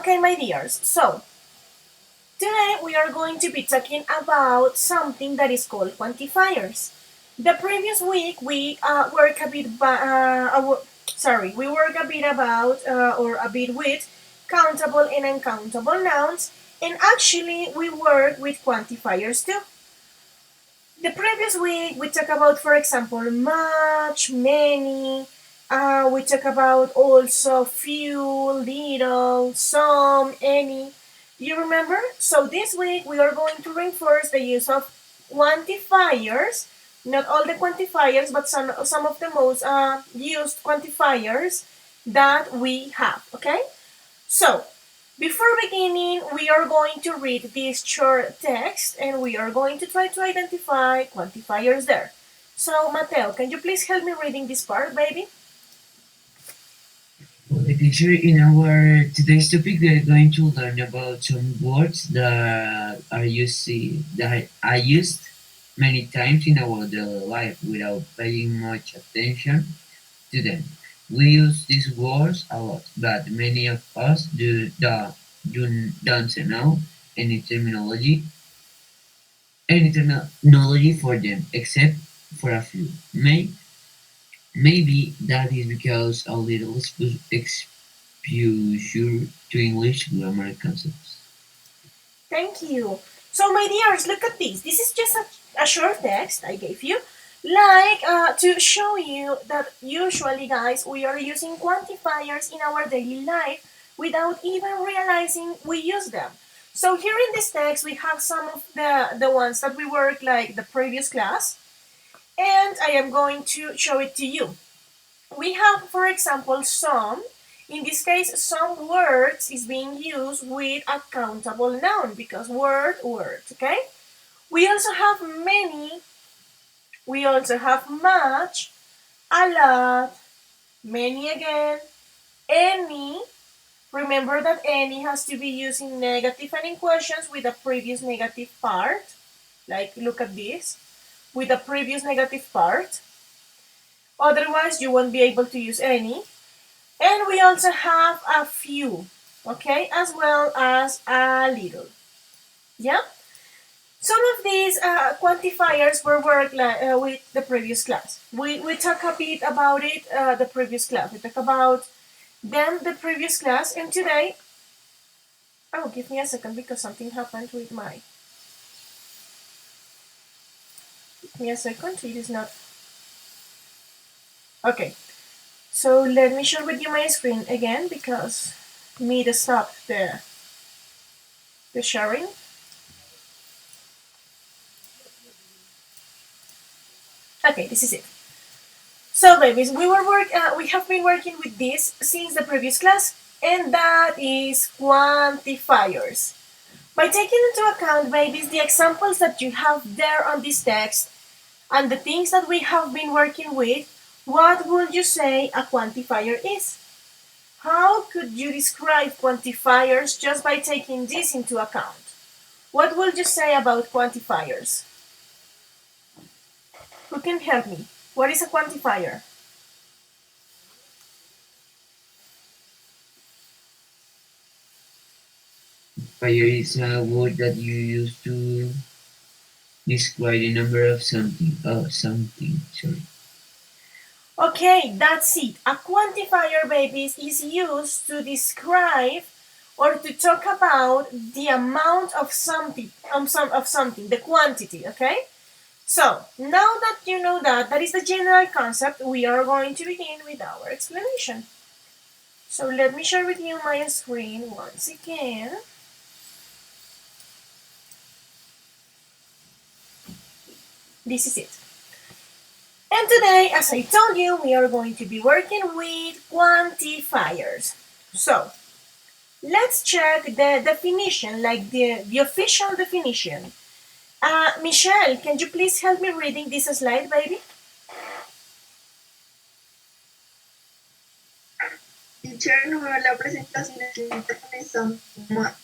Okay, my dears, so today we are going to be talking about something that is called quantifiers. The previous week we worked a bit, we worked a bit about or a bit with countable and uncountable nouns, and actually we work with quantifiers too. The previous week we talked about, for example, much, many. We talk about also few, little, some, any. You remember? So this week we are going to reinforce the use of quantifiers. Not all the quantifiers, but some of the most used quantifiers that we have. Okay? So, before beginning, we are going to read this short text and we are going to try to identify quantifiers there. So, Mateo, can you please help me reading this part, baby? Okay, teacher, in our today's topic, we are going to learn about some words that are used many times in our daily life without paying much attention to them. We use these words a lot, but many of us don't know any terminology for them, except for a few. Maybe that is because a little exposure to English grammar concepts. Thank you. So, my dears, look at this. This is just a short text I gave you, like to show you that usually, guys, we are using quantifiers in our daily life without even realizing we use them. So here in this text, we have some of the ones that we worked like the previous class, and I am going to show it to you. We have, for example, some. In this case, some words is being used with a countable noun because word, okay? We also have many, we also have much, a lot, many again, any. Remember that any has to be used in negative and in questions with a previous negative part. Like, look at this, with a previous negative part. Otherwise, you won't be able to use any. And we also have a few, okay, as well as a little. Yeah? Some of these quantifiers were worked with the previous class. We talked a bit about it the previous class. We talked about them the previous class, and today, oh, give me a second because something happened with my, give me a second, it is not, okay. So let me share with you my screen again because me to stop the sharing. Okay, this is it. So, babies, we have been working with this since the previous class, and that is quantifiers. By taking into account, babies, the examples that you have there on this text and the things that we have been working with, what would you say a quantifier is? How could you describe quantifiers just by taking this into account? What would you say about quantifiers? Who can help me? What is a quantifier? Fire is a word that you use to describe the number of something. Oh, something. Sorry. Okay, that's it. A quantifier, babies, is used to describe or to talk about the amount of something, the quantity, okay? So, now that you know that is the general concept, we are going to begin with our explanation. So, let me share with you my screen once again. This is it. And today, as I told you, we are going to be working with quantifiers. So, let's check the definition, like the official definition. Michelle, can you please help me reading this slide, baby? Teacher, no veo la presentación de internet.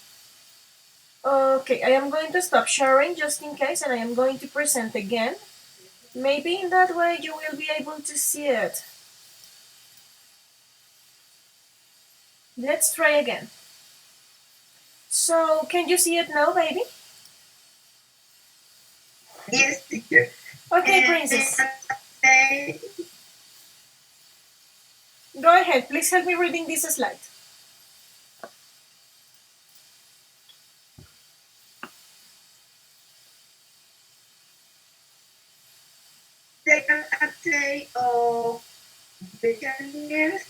Okay, I am going to stop sharing just in case, and I am going to present again. Maybe in that way you will be able to see it. Let's try again. So can you see it now, baby? Yes, teacher. Okay, And princess. they Go ahead. Please help me reading this slide. they are a day of beginners,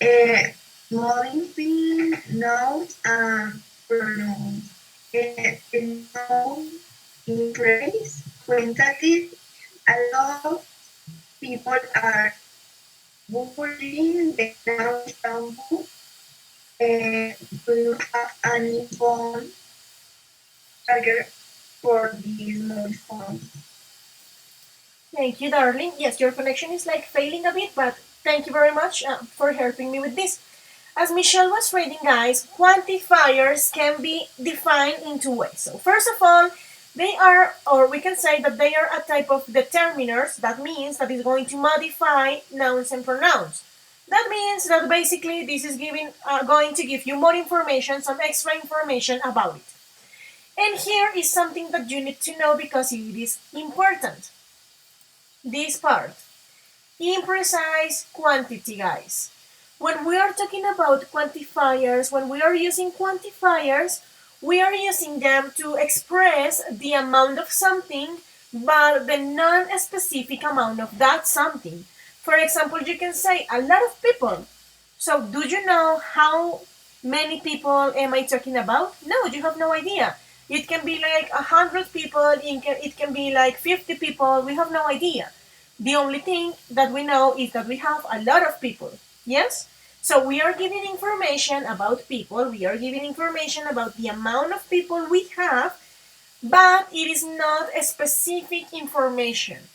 uh, modifying nouns and pronouns. The noun in praise, quantitative, a lot of people are bullying the noun shampoo. Do you have any phone target for this mobile phone? Thank you, darling. Yes, your connection is like failing a bit, but thank you very much for helping me with this. As Michelle was reading, guys, quantifiers can be defined in two ways. So first of all, they are, or we can say that they are a type of determiners. That means that is going to modify nouns and pronouns. That means that basically this is going to give you more information, some extra information about it. And here is something that you need to know because it is important. This part. Imprecise quantity, guys. When we are talking about quantifiers, when we are using quantifiers, we are using them to express the amount of something, but the non-specific amount of that something. For example, you can say a lot of people. So do you know how many people am I talking about? No, you have no idea. It can be like 100 people, it can be like 50 people, we have no idea. The only thing that we know is that we have a lot of people. Yes? So we are giving information about people, we are giving information about the amount of people we have, but it is not a specific information,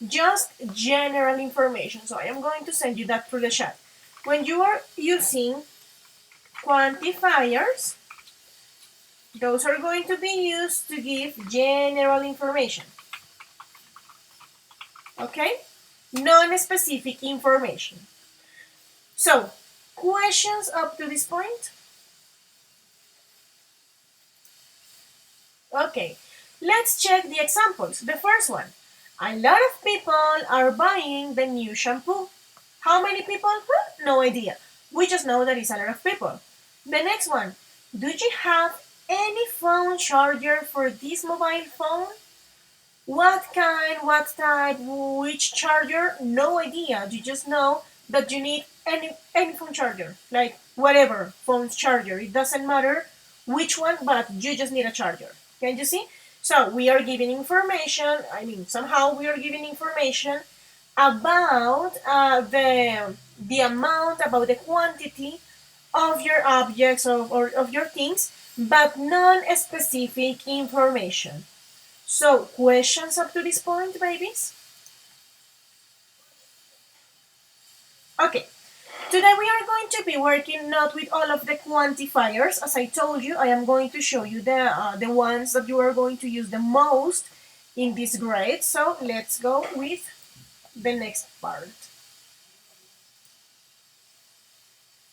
just general information. So I am going to send you that through the chat. When you are using quantifiers, those are going to be used to give general information. Okay? Non-specific information. So, questions up to this point? Okay, let's check the examples. The first one, a lot of people are buying the new shampoo. How many people? Well, no idea. We just know that it's a lot of people. The next one, do you have any phone charger for this mobile phone? What kind, what type, which charger? No idea. You just know that you need any phone charger, like whatever phone charger. It doesn't matter which one, but you just need a charger. Can you see? So we are giving information. I mean, somehow we are giving information about the amount, about the quantity of your objects or of your things, but non-specific information. So, questions up to this point, babies? Okay, today we are going to be working not with all of the quantifiers. As I told you, I am going to show you the ones that you are going to use the most in this grade. So, let's go with the next part.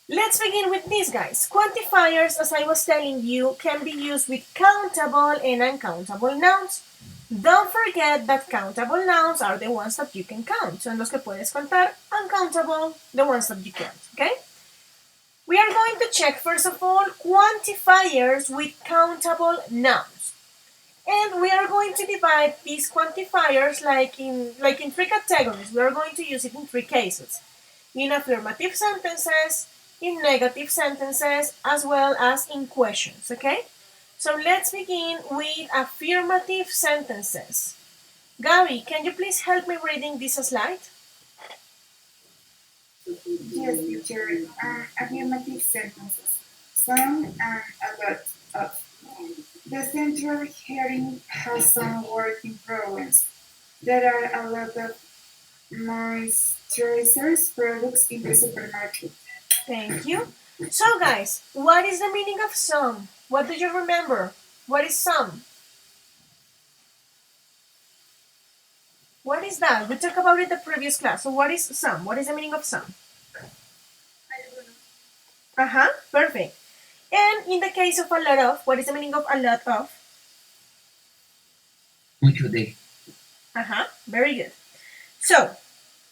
Let's begin with these guys. Quantifiers, as I was telling you, can be used with countable and uncountable nouns. Don't forget that countable nouns are the ones that you can count. Son los que puedes contar. Uncountable, the ones that you can't. Okay? We are going to check, first of all, quantifiers with countable nouns. And we are going to divide these quantifiers like in three categories. We are going to use it in three cases. In affirmative sentences, in negative sentences, as well as in questions, okay? So let's begin with affirmative sentences. Gary, can you please help me reading this slide? Yes, teacher. Affirmative sentences. Some and a lot of. The central hearing has some working problems. There are a lot of moisturizers products in the supermarket. Thank you. So guys, what is the meaning of some? What do you remember? What is some? What is that? We talked about it in the previous class. So what is some? What is the meaning of some? Perfect. And in the case of a lot of, what is the meaning of a lot of? Mucho de. Very good. So,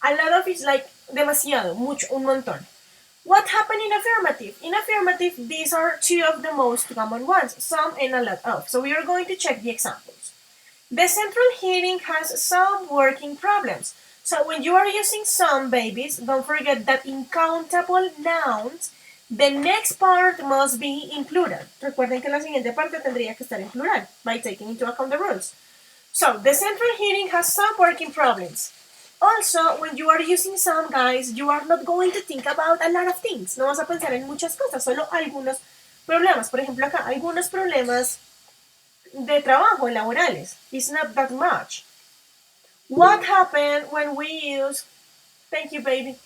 a lot of is like demasiado, mucho, un montón. What happened in affirmative? In affirmative, these are two of the most common ones, some and a lot of. So we are going to check the examples. The central heating has some working problems. So when you are using some, babies, don't forget that in countable nouns, the next part must be in plural. Recuerden que la siguiente parte tendría que estar en plural by taking into account the rules. So the central heating has some working problems. Also, when you are using some, guys, you are not going to think about a lot of things. No vas a pensar en muchas cosas, solo algunos problemas. Por ejemplo, acá, algunos problemas de trabajo, laborales. It's not that much. What happened when we use... Thank you, baby.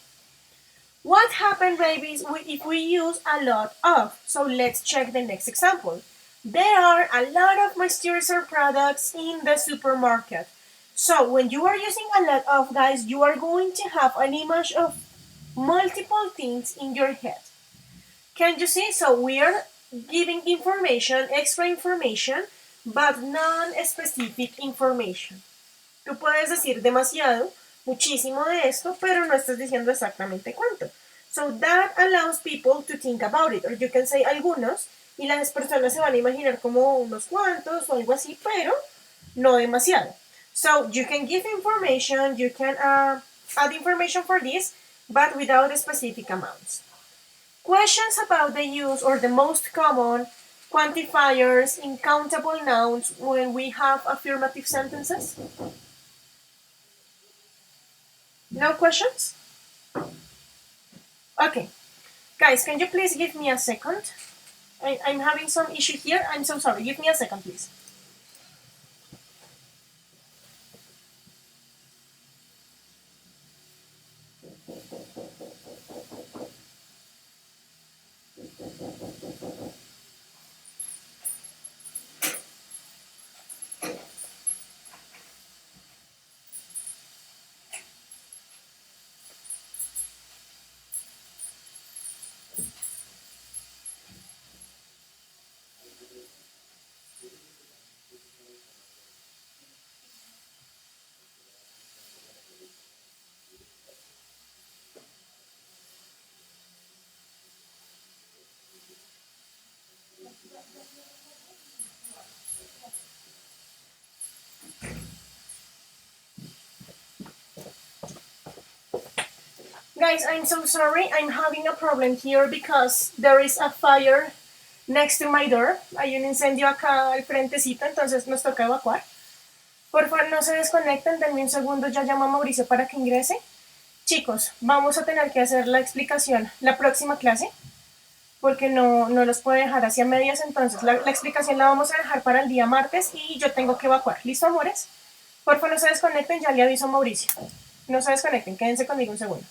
What happened, babies, if we use a lot of? So let's check the next example. There are a lot of moisturizer products in the supermarket. So when you are using a lot of, guys, you are going to have an image of multiple things in your head. Can you see? So we are giving information, extra information, but non-specific information. Tú puedes decir demasiado, muchísimo de esto, pero no estás diciendo exactamente cuánto. So that allows people to think about it. Or you can say algunos, y las personas se van a imaginar como unos cuantos o algo así, pero no demasiado. So you can give information, you can add information for this, but without specific amounts. Questions about the use or the most common quantifiers in countable nouns when we have affirmative sentences? No questions? Okay. Guys, can you please give me a second? I'm having some issue here. I'm so sorry. Give me a second, please. Guys, I'm so sorry. I'm having a problem here because there is a fire next to my door. Hay un incendio acá al frentecito, entonces nos toca evacuar. Por favor, no se desconecten. Denme un segundo. Ya llamo a Mauricio para que ingrese. Chicos, vamos a tener que hacer la explicación la próxima clase porque no los puedo dejar hacia medias. Entonces, la explicación la vamos a dejar para el día martes y yo tengo que evacuar. ¿Listo, amores? Por favor, no se desconecten. Ya le aviso a Mauricio. No se desconecten. Quédense conmigo un segundo.